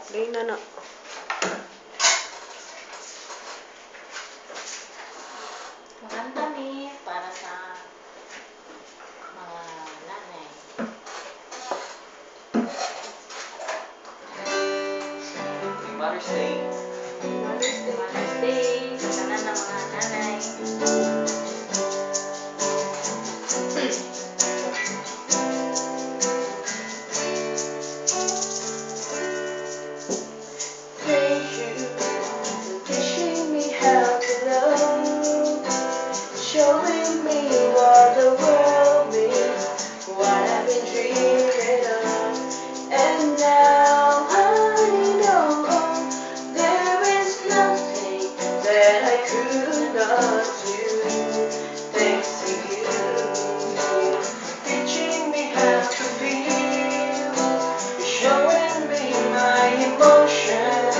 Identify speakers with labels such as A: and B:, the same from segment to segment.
A: Play na na.
B: Kumanta mi para sa mga nanay.
C: Mother's Day.
B: Mother's Day sa tanan ng mga nanay.
A: Thank you for teaching me how to love, showing me what the world means, what I've been dreaming of. And now I know there is nothing that I could not do. Thanks to you, teaching me how to feel, showing me my emotions,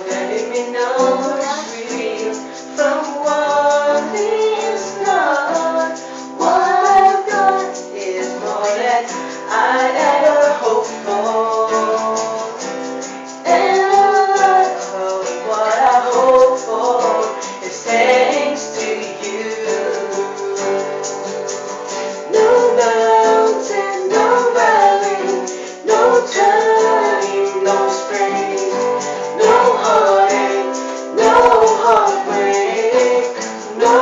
A: letting me know it's real from what is not. What I've got is more than I ever hoped for, and a lot of what I hope for is thanks to you. No mountain, no valley, no time, no spring, no heartache, no heartbreak, no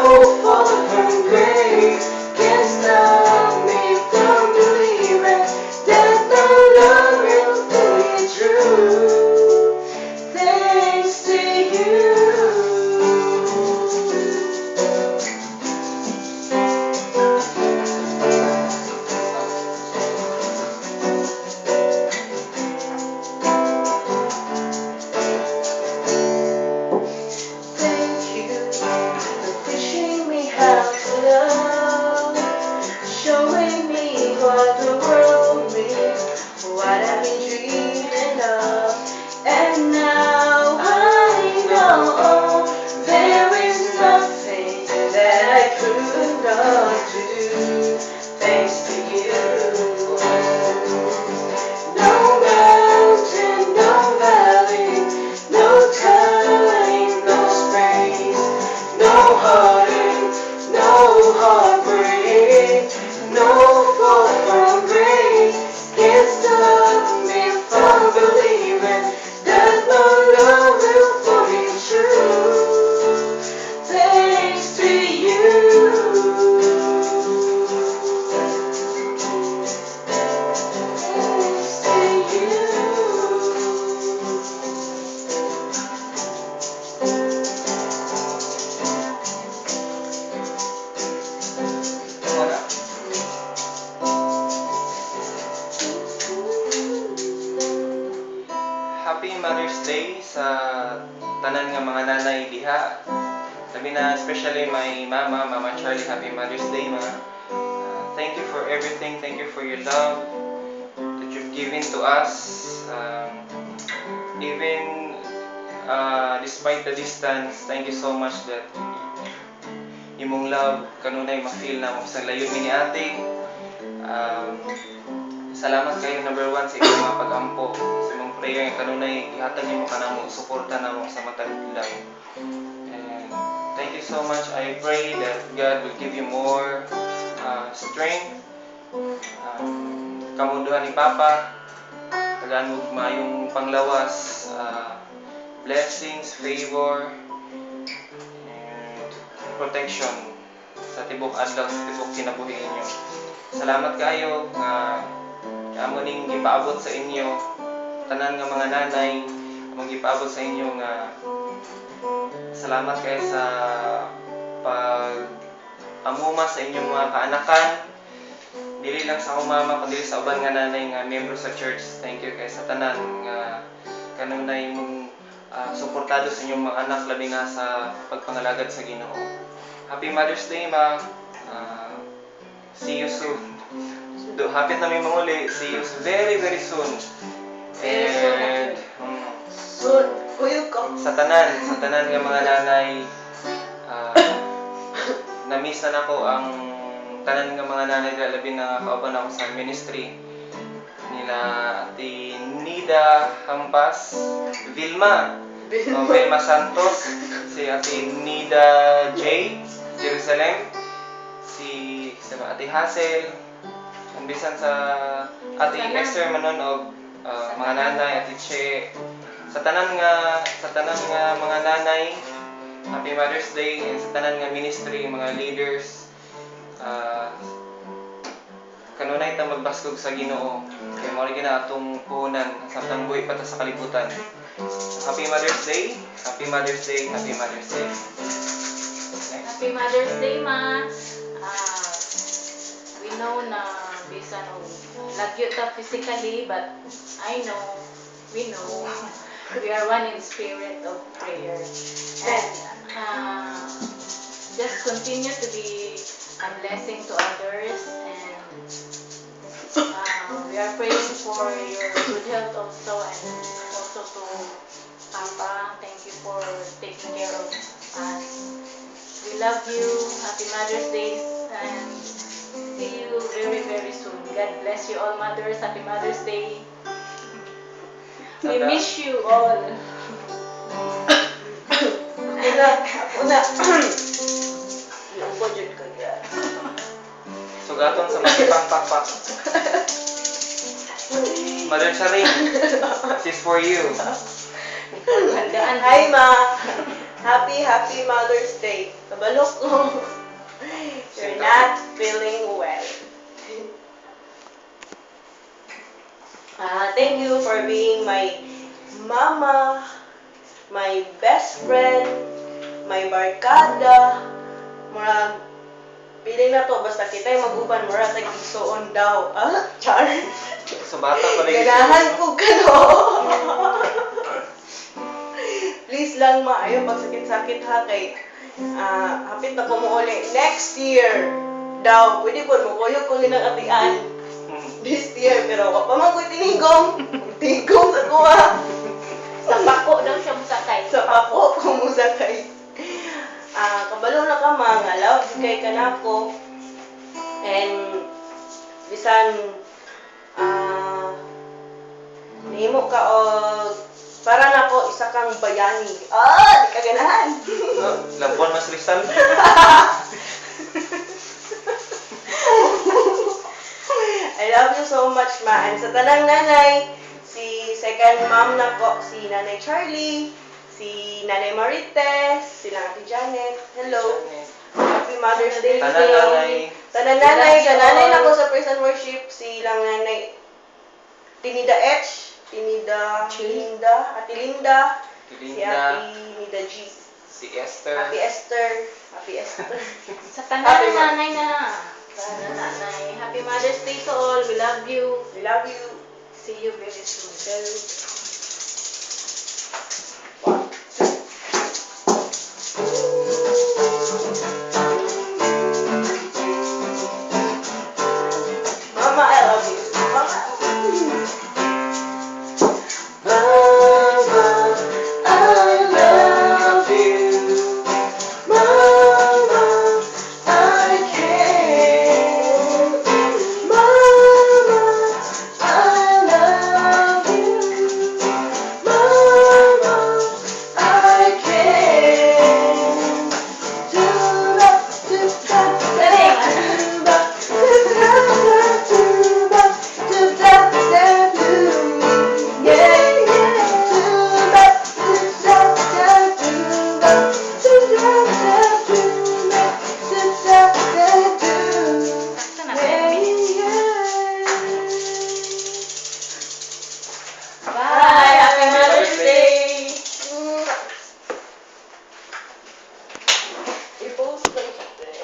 A: fall from grace can stop me from believing that the love will be true. Thanks to you. Thank you for teaching me how to love, showing me what the world means, what I've been dreaming of. And now I know there is nothing that I could not do. Thanks to you. No mountain, no valley, no time, no space, no heartache, no heartbreak, no fall from grace can stop me from believing that my love will be true. Thanks to you. Thanks to you.
C: Wala. Happy Mother's Day sa tanan nga mga nanay diha. Sabi na especially my Mama Charlie, Happy Mother's Day, ma. Thank you for everything. Thank you for your love that you've given to us. Even despite the distance, thank you so much that imong love kanunay ma-feel na mo sa layon mi ni ate. Salamat kayo number 1 sa inyong mga pag-ampo, sa imong prayer nga kanunay gihatag nimo kanamo, suporta namo sa matag lang. And thank you so much. I pray that God will give you more strength. Kamunduhan ni Papa, tagaan mo mayong panglawas, blessings, favor, and protection sa tibok adlaw, sa tibok kinabuhi ninyo. Salamat kayo nga amo ning gipaabot sa inyo tanan nga mga nanay, among gipaabot sa inyo nga salamat kayo sa pag amuma sa inyong mga kaanakan, dili lang sa akong mama kundi sa uban nga nanay nga miyembro sa church. Thank you kay sa tanan nga kanunay mong suportado sa inyong mga anak, labi nga sa pagpangalagad sa Ginoo. Happy Mother's Day, ma. See you soon. Hapit na may manguli. See you very very soon. And
A: Soon, will come.
C: sa tanan nga mga nanay, na-miss na nako ang tanan nga mga nanay, labi na kauban ako sa ministry nila nila Ate Nida Hampas, Vilma, Vilma Santos, si Ate Nida J. Jerusalem, si Ate Hazel, ang bisan sa Ate Esther Manonog, mga nanay, Ate Che, sa tanan nga mga nanay, Happy Mother's Day, and sa tanan nga ministry, mga leaders, kanunay ta magbaskog sa Ginoo. Kay mao gina atong puhunan samtang buhi pa ta sa kalibutan. Happy Mother's Day, Happy Mother's Day, Happy Mother's Day. Next.
B: Happy Mother's Day, Ma. We know na bisan og lagyo ta physically, but we know we are one in spirit of prayer. And just continue to be a blessing to others, and we are praying for your good health also, and also to Papa. Thank you for taking care of us. We love you. Happy Mother's Day, and see you very, very soon. God bless you all, mothers. Happy Mother's Day. We miss you all.
A: Ako na. Ilang budget ka yan.
C: Sugaton sa mga pakpak. Mother Charing, this is for you.
B: Handaan.
A: Hi, Ma. Happy Mother's Day. Kabalok ko. You're not feeling well. Thank you for being my mama, my best friend, my barkada. Murag, piling na to, basta kita'y mag-uban, murag sa igsuon daw. Char.
C: So bata pa rin.
A: Ganahan ko ka, no? Please lang, Ma, ayaw pagsakit-sakit ha, kay hapit na ko mo uli. Next year daw, pwede po, mukuyog ko rin ang atian. This year, pero ako pa man ko'y tinigom. Tigom sa kuha.
B: Sa pako daw siya musakay.
A: Sa ako, kumusakay. Kabalo na ka, mga love, kay kanako. And, bisan, nahimo ka o, para na ko, isa kang bayani. Di ka ganahan.
C: Labuan mas Rizal.
A: I love you so much, Ma. And sa tanang nanay, si second mom na ko, si Nanay Charlie, si Nanay Marites, si Ate Janet. Hello. Happy Mother's Day.
C: Tanan nanay.
A: Tanan nanay, nanay na ko sa praise and worship, si lang nanay Tinida H, Tinida Linda, Ate Linda, si Ate Nida G,
C: Si Esther.
A: Happy Esther, Happy Esther.
B: Sa tanan nanay na. Sa nanay. Happy Mother's Day to all. We love you.
A: We love you.
B: See you very soon.